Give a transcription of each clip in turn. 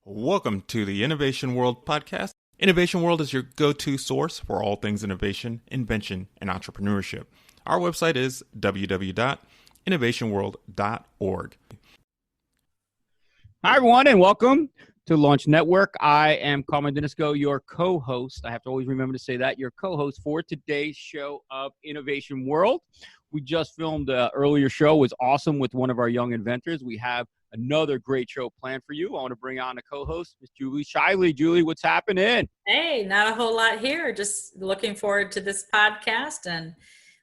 Welcome to the Innovation World podcast. Innovation World is your go-to source for all things innovation, invention, and entrepreneurship. Our website is www.innovationworld.org. Hi, everyone, and welcome to Launch Network. I am Carmen Dinisco, your co-host. I have to always remember to say that, your co-host for today's show of Innovation World. We just filmed an earlier show. It was awesome with one of our young inventors. We have another great show planned for you. I want to bring on a co-host, Miss Julie Shiley. Julie, what's happening? Hey, not a whole lot here. Just looking forward to this podcast and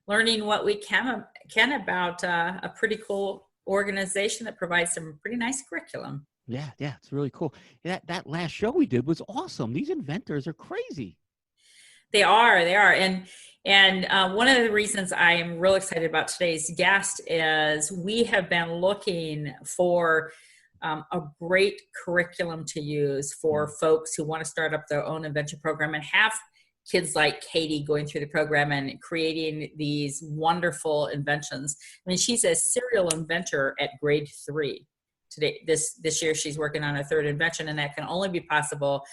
learning what we can about a pretty cool organization that provides some pretty nice curriculum. Yeah, it's really cool. That last show we did was awesome. These inventors are crazy. They are. And one of the reasons I am real excited about today's guest is we have been looking for a great curriculum to use for folks who want to start up their own invention program and have kids like Katie going through the program and creating these wonderful inventions. I mean, she's a serial inventor at grade 3. Today, this year, she's working on her third invention, and that can only be possible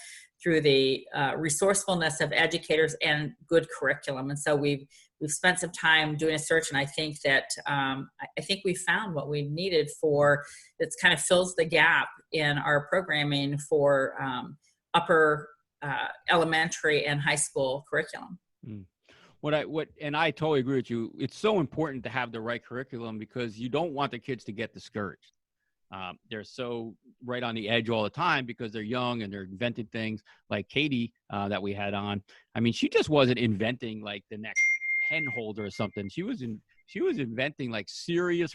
through the resourcefulness of educators and good curriculum. And so we've spent some time doing a search, and I think that I think we found what we needed for that kind of fills the gap in our programming for upper elementary and high school curriculum. And I totally agree with you. It's so important to have the right curriculum because you don't want the kids to get discouraged. They're so right on the edge all the time because they're young and they're inventing things like Katie that we had on. I mean, she just wasn't inventing like the next pen holder or something. She was inventing like serious,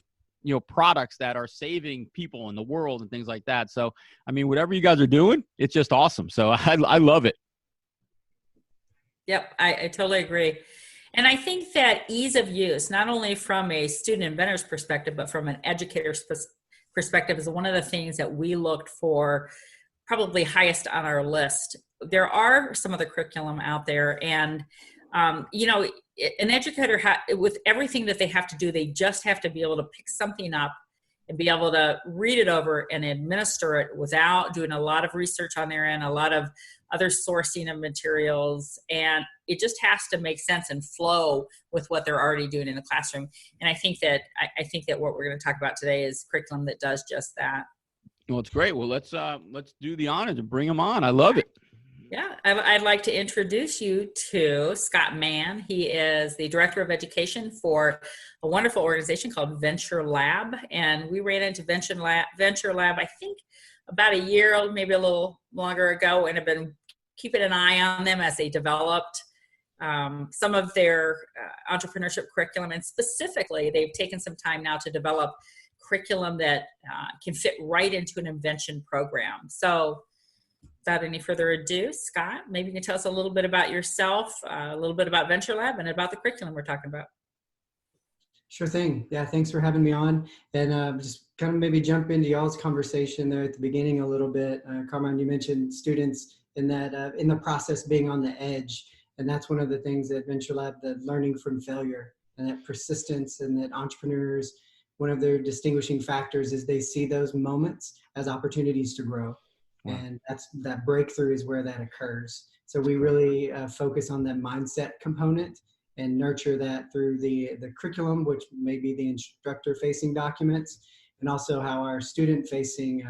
products that are saving people in the world and things like that. So, I mean, whatever you guys are doing, it's just awesome. So I love it. Yep, I totally agree. And I think that ease of use, not only from a student inventor's perspective, but from an educator's perspective is one of the things that we looked for probably highest on our list. There are some other curriculum out there and, an educator with everything that they have to do, they just have to be able to pick something up and be able to read it over and administer it without doing a lot of research on their end, a lot of other sourcing of materials. And it just has to make sense and flow with what they're already doing in the classroom. And I think that what we're going to talk about today is curriculum that does just that. Well, it's great. Well, let's do the honor to bring them on. I love it. Yeah, I'd like to introduce you to Scott Mann. He is the Director of Education for a wonderful organization called VentureLab. And we ran into VentureLab, I think, about a year, maybe a little longer ago, and have been keeping an eye on them as they developed some of their entrepreneurship curriculum. And specifically, they've taken some time now to develop curriculum that can fit right into an invention program. So without any further ado, Scott, maybe you can tell us a little bit about yourself, a little bit about VentureLab, and about the curriculum we're talking about. Sure thing. Yeah, thanks for having me on. And just kind of maybe jump into y'all's conversation there at the beginning a little bit. Carmine, you mentioned students in that in the process being on the edge. And that's one of the things that VentureLab, the learning from failure and that persistence, and that entrepreneurs, one of their distinguishing factors is they see those moments as opportunities to grow. Wow. And that breakthrough is where that occurs. So we really focus on that mindset component and nurture that through the curriculum, which may be the instructor-facing documents, and also how our student-facing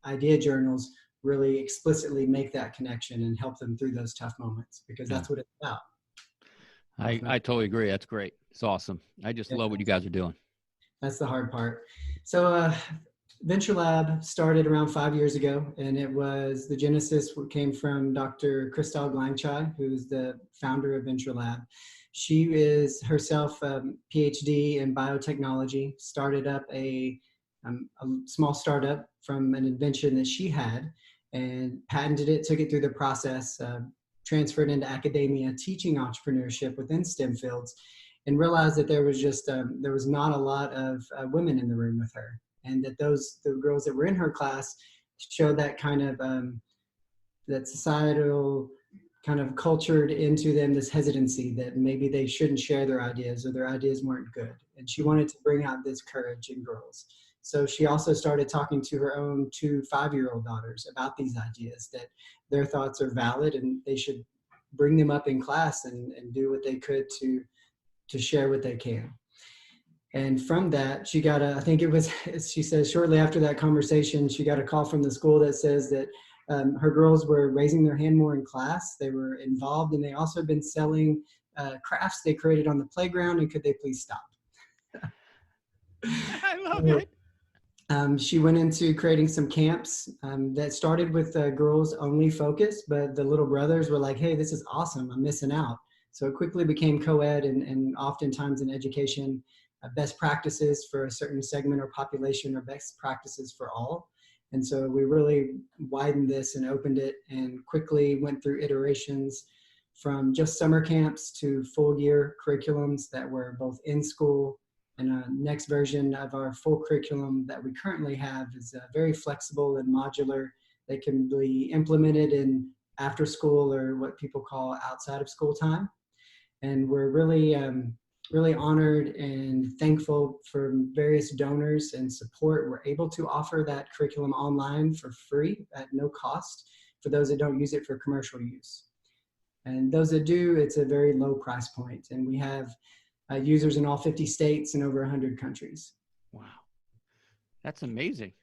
idea journals really explicitly make that connection and help them through those tough moments, because that's what it's about. I totally agree. That's great. It's awesome. I just love what you guys are doing. That's the hard part. So VentureLab started around 5 years ago, and it was the genesis came from Dr. Christal Glangchai, who's the founder of VentureLab. She is herself a PhD in biotechnology, started up a small startup from an invention that she had and patented it, took it through the process, transferred into academia, teaching entrepreneurship within STEM fields, and realized that there was not a lot of women in the room with her. And that the girls that were in her class showed that kind of that societal kind of cultured into them this hesitancy that maybe they shouldn't share their ideas or their ideas weren't good. And she wanted to bring out this courage in girls. So she also started talking to her own 2 5-year-old daughters about these ideas, that their thoughts are valid and they should bring them up in class and do what they could to share what they can. And from that, she got I think it was, she says shortly after that conversation, she got a call from the school that says that her girls were raising their hand more in class. They were involved, and they also had been selling crafts they created on the playground, and could they please stop? I love it. She went into creating some camps that started with girls only focus, but the little brothers were like, hey, this is awesome, I'm missing out. So it quickly became co-ed, and oftentimes in education, best practices for a certain segment or population are best practices for all. And so we really widened this and opened it, and quickly went through iterations from just summer camps to full year curriculums that were both in school. And a next version of our full curriculum that we currently have is very flexible and modular. They can be implemented in after school, or what people call outside of school time. And we're really, really honored and thankful for various donors and support. We're able to offer that curriculum online for free at no cost for those that don't use it for commercial use. And those that do, it's a very low price point. And we have users in all 50 states and over 100 countries. Wow. That's amazing.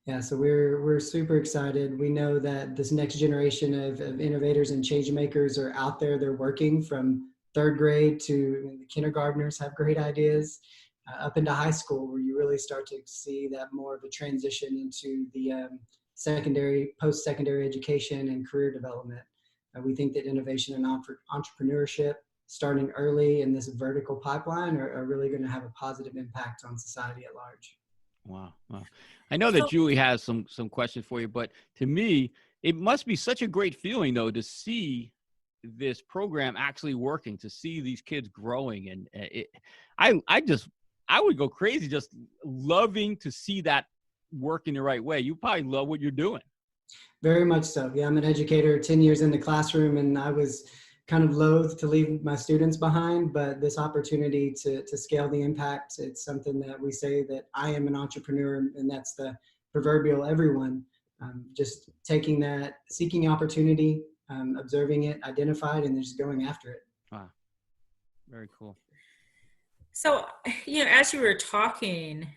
Yeah, so we're super excited. We know that this next generation of innovators and change makers are out there. They're working from third grade to the kindergartners have great ideas, up into high school, where you really start to see that more of a transition into the secondary, post-secondary education and career development. We think that innovation and entrepreneurship, starting early in this vertical pipeline, are really going to have a positive impact on society at large. Wow. Wow. I know that Julie has some questions for you, but to me, it must be such a great feeling, though, to see this program actually working, to see these kids growing. And I would go crazy just loving to see that work in the right way. You probably love what you're doing. Very much so. Yeah, I'm an educator, 10 years in the classroom, and I was kind of loath to leave my students behind, but this opportunity to scale the impact, it's something that we say that I am an entrepreneur, and that's the proverbial everyone. Just taking that, seeking opportunity, observing it, identified, and just going after it. Wow. Very cool. So, as you were talking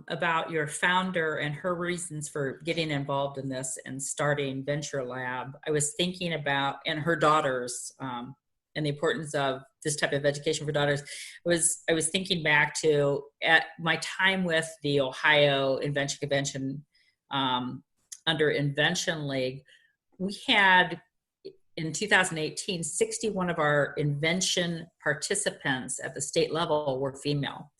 about your founder and her reasons for getting involved in this and starting VentureLab, I was thinking about, and her daughters, and the importance of this type of education for daughters. I was thinking back to at my time with the Ohio Invention Convention under Invention League. We had, in 2018, 61 of our invention participants at the state level were female.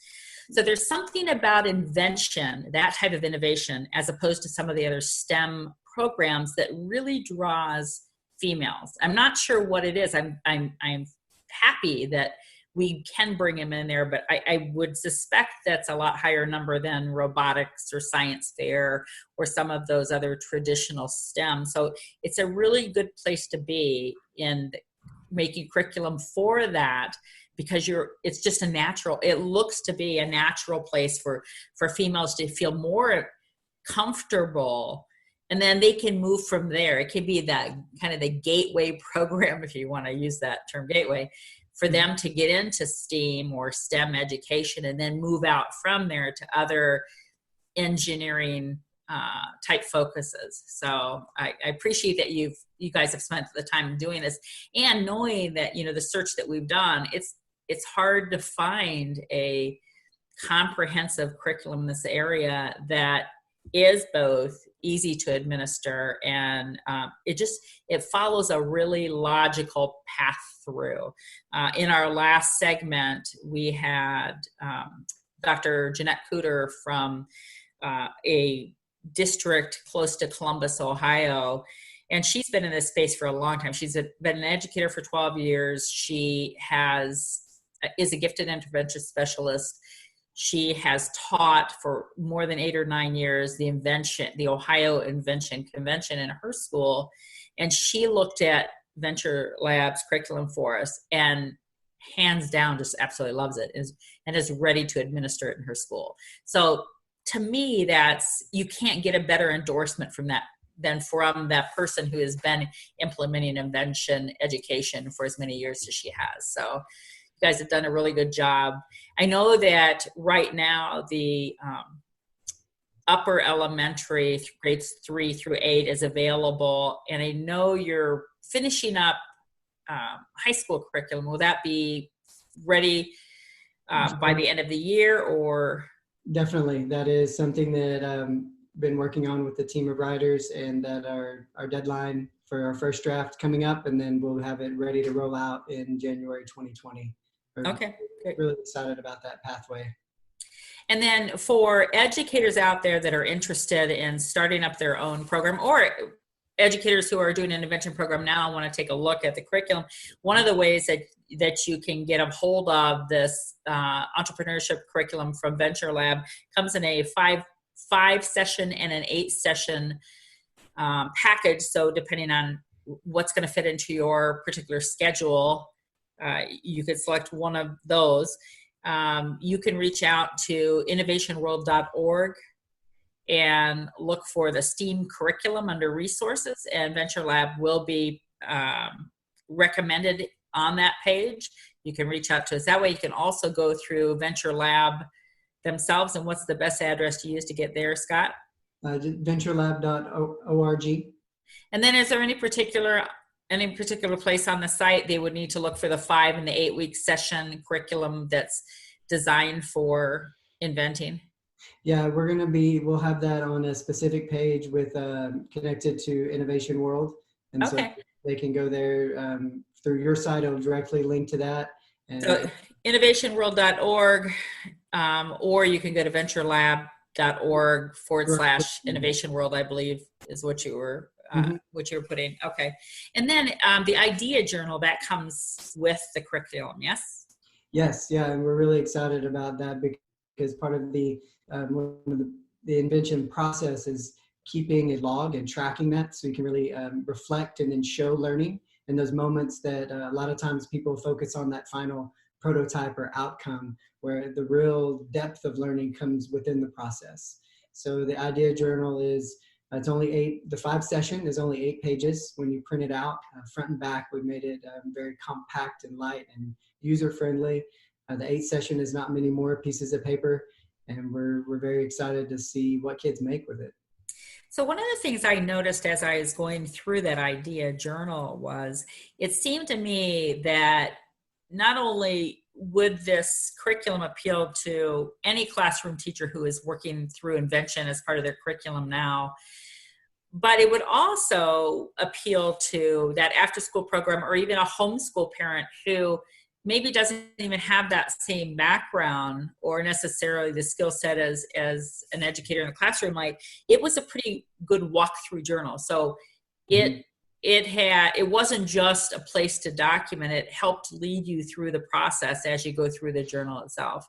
So there's something about invention, that type of innovation, as opposed to some of the other STEM programs, that really draws females. I'm not sure what it is. I'm happy that we can bring them in there, but I would suspect that's a lot higher number than robotics or science fair or some of those other traditional STEM. So it's a really good place to be in making curriculum for that, because it's just a natural, it looks to be a natural place for females to feel more comfortable, and then they can move from there. It can be that kind of the gateway program, if you want to use that term, gateway, for them to get into STEAM or STEM education, and then move out from there to other engineering type focuses. So I appreciate that you guys have spent the time doing this, and knowing that, the search that we've done, it's hard to find a comprehensive curriculum in this area that is both easy to administer and it follows a really logical path through. In our last segment, we had Dr. Jeanette Cooter from a district close to Columbus, Ohio, and she's been in this space for a long time. She's been an educator for 12 years. She is a gifted intervention specialist. She has taught for more than 8 or 9 years the Ohio Invention Convention in her school, and she looked at VentureLab's curriculum for us, and hands down just absolutely loves it, and is ready to administer it in her school. So to me, you can't get a better endorsement from that than from that person who has been implementing invention education for as many years as she has. So you guys have done a really good job. I know that right now the upper elementary grades 3 through 8 is available, and I know you're finishing up high school curriculum. Will that be ready by the end of the year, or? Definitely. That is something that been working on with the team of writers, and that our deadline for our first draft coming up, and then we'll have it ready to roll out in January 2020. Okay, great. Really excited about that pathway. And then for educators out there that are interested in starting up their own program, or educators who are doing an intervention program now and want to take a look at the curriculum, one of the ways that you can get a hold of this entrepreneurship curriculum from VentureLab comes in a five session and an 8 session package. So depending on what's going to fit into your particular schedule, you could select one of those. You can reach out to innovationworld.org and look for the STEAM curriculum under resources, and VentureLab will be recommended on that page. You can reach out to us that way. You can also go through VentureLab themselves. And what's the best address to use to get there, Scott? VentureLab.org. And then is there any particular place on the site they would need to look for the 5 and the 8-week session curriculum that's designed for inventing? Yeah, we'll have that on a specific page with connected to Innovation World. And okay. So they can go there through your site. It'll directly link to that. And so innovationworld.org, or you can go to venturelab.org/Innovation World, I believe is what you were putting. Okay. And then the idea journal that comes with the curriculum. Yes. Yes. Yeah. And we're really excited about that, because part of the invention process is keeping a log and tracking that, so you can really reflect and then show learning in those moments that a lot of times people focus on that final prototype or outcome, where the real depth of learning comes within the process. So the idea journal is, it's only the 5 session is only 8 pages. When you print it out, front and back, we made it very compact and light and user-friendly. The 8 session is not many more pieces of paper, and we're very excited to see what kids make with it. So one of the things I noticed as I was going through that idea journal was, it seemed to me that not only would this curriculum appeal to any classroom teacher who is working through invention as part of their curriculum now, but it would also appeal to that after-school program, or even a homeschool parent who maybe doesn't even have that same background or necessarily the skill set as an educator in the classroom. Like, it was a pretty good walkthrough journal. So it wasn't just a place to document, it helped lead you through the process as you go through the journal itself.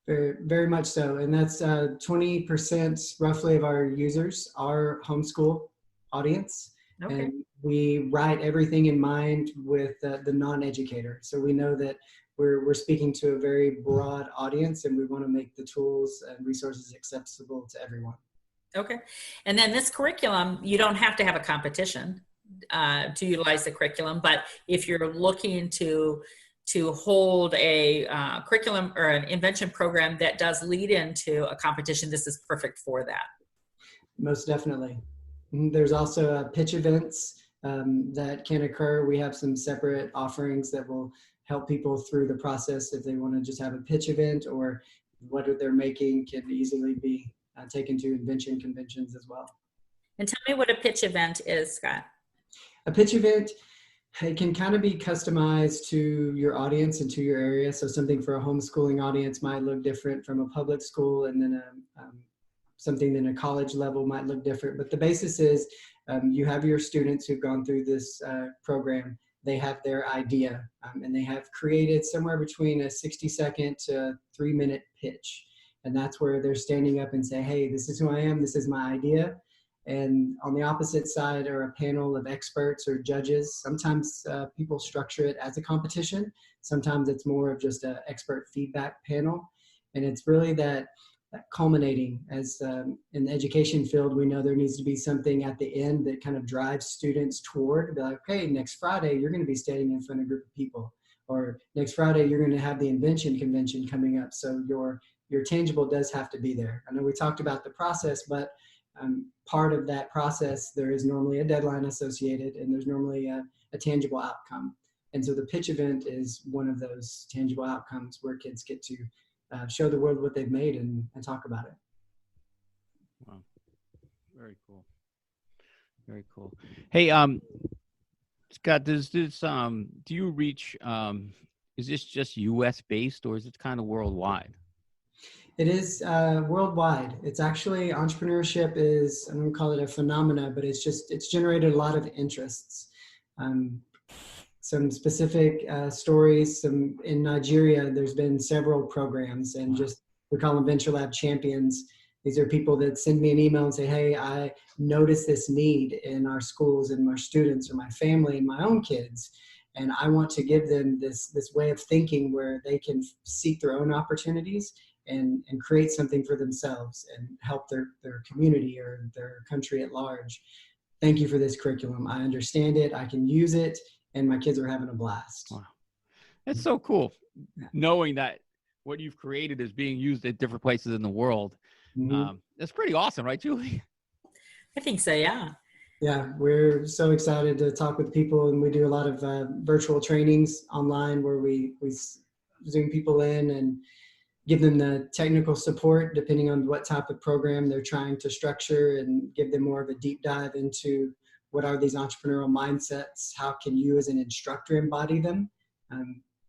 Very, very much so. And that's 20% roughly of our users are homeschool audience. Okay. And we write everything in mind with the non-educator. So we know that we're speaking to a very broad audience, and we want to make the tools and resources accessible to everyone. Okay. And then this curriculum, you don't have to have a competition to utilize the curriculum, but if you're looking to hold a curriculum or an invention program that does lead into a competition, this is perfect for that. Most definitely. There's also pitch events that can occur. We have some separate offerings that will help people through the process if they want to just have a pitch event, or what they're making can easily be taken to invention conventions as well. And tell me what a pitch event is, Scott. A pitch event, it can kind of be customized to your audience and to your area. So something for a homeschooling audience might look different from a public school, and then something in a college level might look different. But the basis is you have your students who've gone through this program. They have their idea, and they have created somewhere between a 60-second to 3-minute pitch. And that's where they're standing up and say, hey, this is who I am, this is my idea. And on the opposite side are a panel of experts or judges. Sometimes people structure it as a competition. Sometimes it's more of just an expert feedback panel. And it's really that culminating. As in the education field, we know there needs to be something at the end that kind of drives students toward, be like, okay, next Friday, you're going to be standing in front of a group of people, or next Friday, you're going to have the invention convention coming up. So your tangible does have to be there. I know we talked about the process, but part of that process, there is normally a deadline associated, and there's normally a tangible outcome. And so the pitch event is one of those tangible outcomes where kids get to show the world what they've made and talk about it. Wow. Very cool. Very cool. Hey, Scott, do you reach, is this just US based, or is it kind of worldwide? It is worldwide. It's actually, entrepreneurship is, I'm going to call it a phenomena, but it's generated a lot of interests. Some specific stories. In Nigeria, there's been several programs, and we call them VentureLab champions. These are people that send me an email and say, hey, I noticed this need in our schools and our students or my family and my own kids, and I want to give them this way of thinking where they can seek their own opportunities and create something for themselves and help their community or their country at large. Thank you for this curriculum. I understand it. I can use it. And my kids are having a blast. Wow. That's so cool. Knowing that what you've created is being used at different places in the world. Mm-hmm. That's pretty awesome, right, Julie? I think so, yeah. Yeah, we're so excited to talk with people, and we do a lot of virtual trainings online where we Zoom people in and give them the technical support depending on what type of program they're trying to structure, and give them more of a deep dive into what are these entrepreneurial mindsets, how can you as an instructor embody them,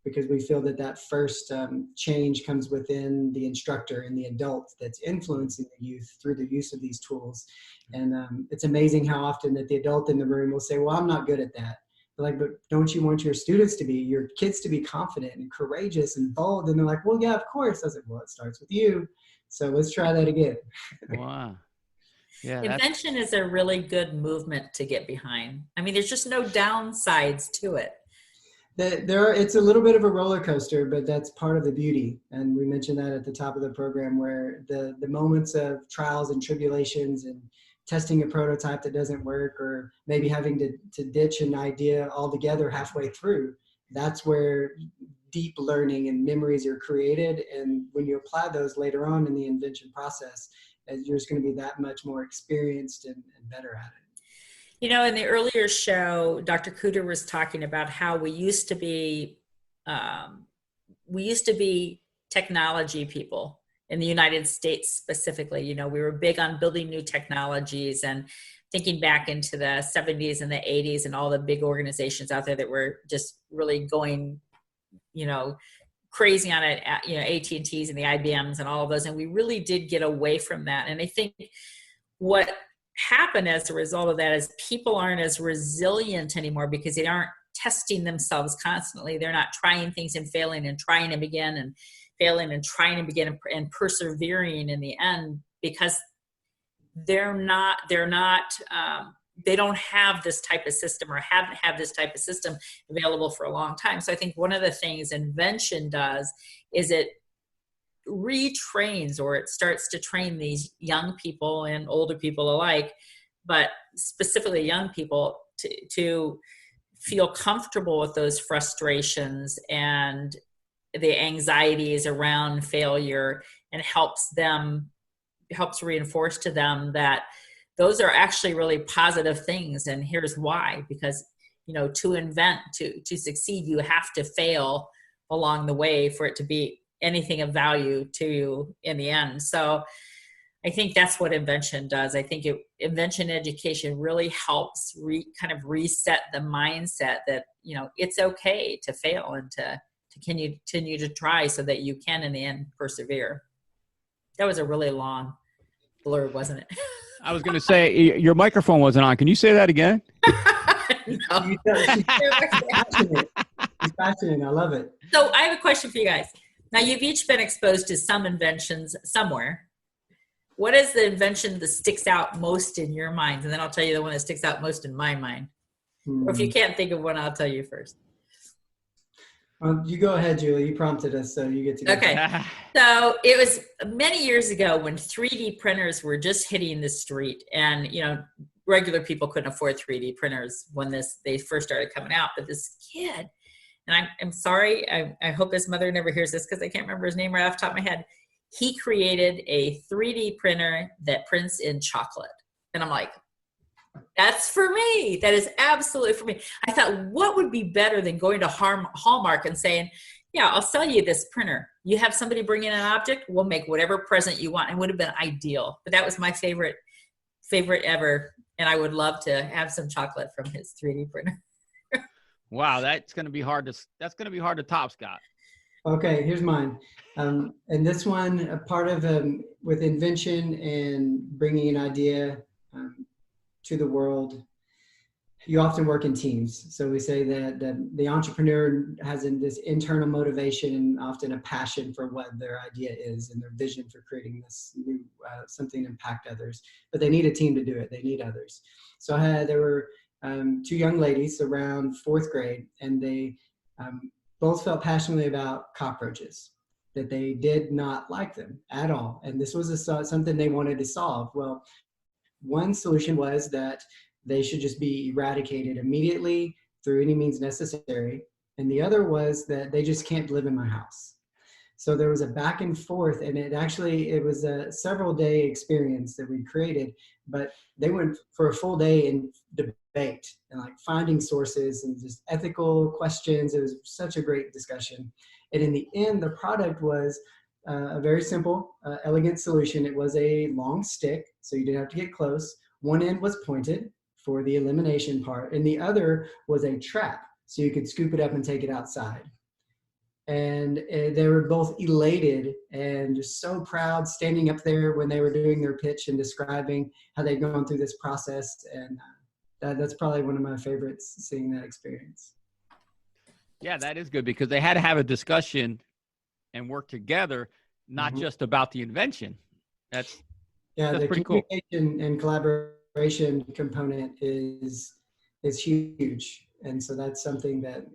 because we feel that first change comes within the instructor and the adult that's influencing the youth through the use of these tools. And it's amazing how often that the adult in the room will say, well, I'm not good at that. They're like, but don't you want your kids to be confident and courageous and bold? And they're like, well, yeah, of course. I was like, well, it starts with you. So let's try that again. Wow. Yeah, invention is a really good movement to get behind. I mean, there's just no downsides to it. It's a little bit of a roller coaster, but that's part of the beauty. And we mentioned that at the top of the program, where the moments of trials and tribulations and testing a prototype that doesn't work, or maybe having to ditch an idea altogether halfway through, that's where deep learning and memories are created. And when you apply those later on in the invention process, you're just going to be that much more experienced and better at it. You know, in the earlier show, Dr. Cooter was talking about how we used to be technology people in the United States specifically. You know, we were big on building new technologies, and thinking back into the 70s and the 80s and all the big organizations out there that were just really going, you know, crazy on it, you know, AT&Ts and the IBMs and all of those. And we really did get away from that. And I think what happened as a result of that is people aren't as resilient anymore because they aren't testing themselves constantly. They're not trying things and failing and trying them again and failing and trying them again and persevering in the end, because they don't have this type of system, or haven't had this type of system available for a long time. So I think one of the things invention does is it retrains, or it starts to train these young people and older people alike, but specifically young people to feel comfortable with those frustrations and the anxieties around failure, and helps reinforce to them that those are actually really positive things. And here's why: because, you know, to invent, to succeed, you have to fail along the way for it to be anything of value to you in the end. So I think that's what invention does. I think invention education really helps kind of reset the mindset that, you know, it's okay to fail and to continue to try so that you can in the end persevere. That was a really long blurb, wasn't it? I was going to say, your microphone wasn't on. Can you say that again? No. She's passionate. I love it. So I have a question for you guys. Now, you've each been exposed to some inventions somewhere. What is the invention that sticks out most in your minds? And then I'll tell you the one that sticks out most in my mind. Or if you can't think of one, I'll tell you first. You go ahead, Julie. You prompted us, so you get to go. Okay. So it was many years ago when 3D printers were just hitting the street, and regular people couldn't afford 3D printers when they first started coming out. But this kid, and I'm sorry, I hope his mother never hears this because I can't remember his name right off the top of my head. He created a 3D printer that prints in chocolate, and I'm like, that's for me. That is absolutely for me. I thought, what would be better than going to Hallmark and saying, yeah, I'll sell you this printer. You have somebody bring in an object, we'll make whatever present you want. It would have been ideal. But that was my favorite ever. And I would love to have some chocolate from his 3D printer. Wow, that's going to be hard to top, Scott. Okay, here's mine. And this one, a part of with invention and bringing an idea to the world, you often work in teams. So we say that the entrepreneur has this internal motivation and often a passion for what their idea is and their vision for creating this new something to impact others. But they need a team to do it. They need others. So there were two young ladies around fourth grade, and they both felt passionately about cockroaches, that they did not like them at all. And this was something they wanted to solve. Well, one solution was that they should just be eradicated immediately through any means necessary. And the other was that they just can't live in my house. So there was a back and forth, and it was a several day experience that we created, but they went for a full day in debate and like finding sources and just ethical questions. It was such a great discussion. And in the end, the product was a very simple, elegant solution. It was a long stick, so you didn't have to get close. One end was pointed for the elimination part, and the other was a trap, so you could scoop it up and take it outside. And they were both elated and just so proud, standing up there when they were doing their pitch and describing how they'd gone through this process. And that's probably one of my favorites, seeing that experience. Yeah, that is good because they had to have a discussion and work together, not just about the invention. That's the pretty cool. Communication and collaboration component is huge, and so that's something that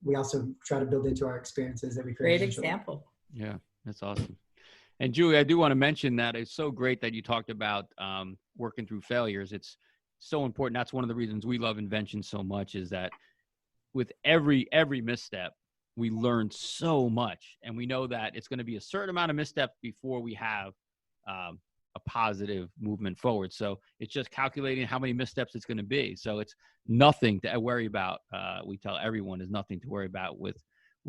we also try to build into our experiences that we create. Great example. Yeah, that's awesome. And Julie, I do want to mention that it's so great that you talked about working through failures. It's so important. That's one of the reasons we love invention so much, is that with every misstep, we learn so much, and we know that it's going to be a certain amount of missteps before we have a positive movement forward. So it's just calculating how many missteps it's going to be. So it's nothing to worry about. We tell everyone is nothing to worry about with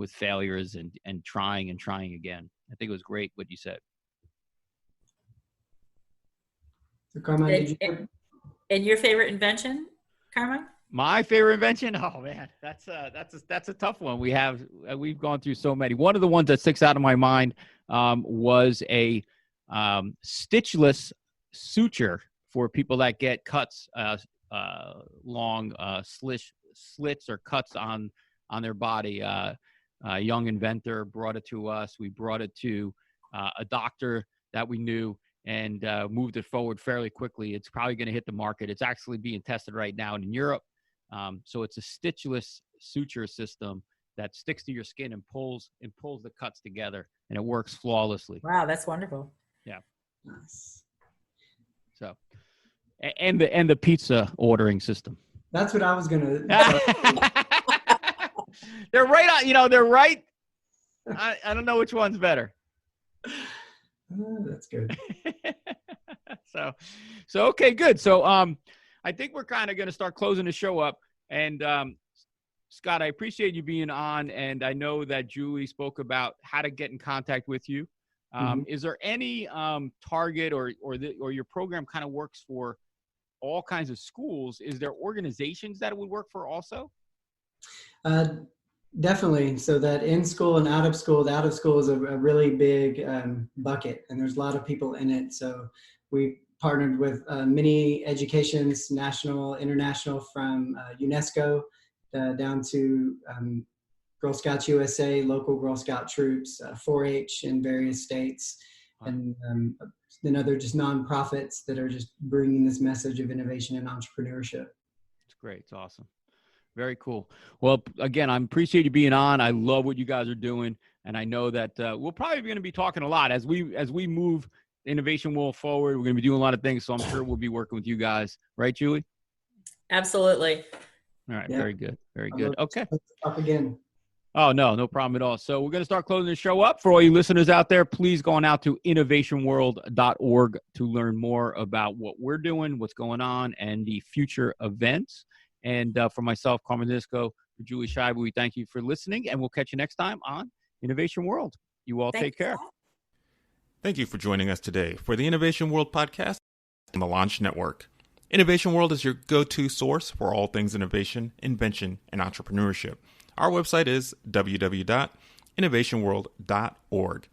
failures and trying again. I think it was great what you said. So Carmine, and your favorite invention, Carmine? My favorite invention? Oh man, that's a tough one. We've gone through so many. One of the ones that sticks out of my mind was a stitchless suture for people that get cuts, long slits or cuts on their body. A young inventor brought it to us. We brought it to a doctor that we knew, and moved it forward fairly quickly. It's probably going to hit the market. It's actually being tested right now in Europe. So it's a stitchless suture system that sticks to your skin and pulls the cuts together, and it works flawlessly. Wow, that's wonderful. Yeah. Nice. So, and the pizza ordering system. That's what I was gonna. They're right on. They're right. I don't know which one's better. That's good. So okay, good. So I think we're kind of going to start closing the show up. And Scott, I appreciate you being on, and I know that Julie spoke about how to get in contact with you. Is there any target or your program kind of works for all kinds of schools? Is there organizations that it would work for also? Definitely. So that in school and out of school, the out of school is a really big bucket, and there's a lot of people in it. So we partnered with many educations, national, international, from UNESCO down to Girl Scouts USA, local Girl Scout troops, 4-H in various states, and then other just nonprofits that are just bringing this message of innovation and entrepreneurship. It's great. It's awesome. Very cool. Well, again, I appreciate you being on. I love what you guys are doing. And I know that we'll probably be going to be talking a lot as we move the innovation world forward. We're going to be doing a lot of things. So I'm sure we'll be working with you guys. Right, Julie? Absolutely. All right. Yeah. Very good. Very good. Okay. Let's talk again. Oh, no problem at all. So we're going to start closing the show up. For all you listeners out there, please go on out to innovationworld.org to learn more about what we're doing, what's going on, and the future events. And for myself, Carmen Disco, for Julie Scheibe, we thank you for listening, and we'll catch you next time on Innovation World. You all take care. Thank you for joining us today for the Innovation World podcast on the Launch Network. Innovation World is your go-to source for all things innovation, invention, and entrepreneurship. Our website is www.innovationworld.org.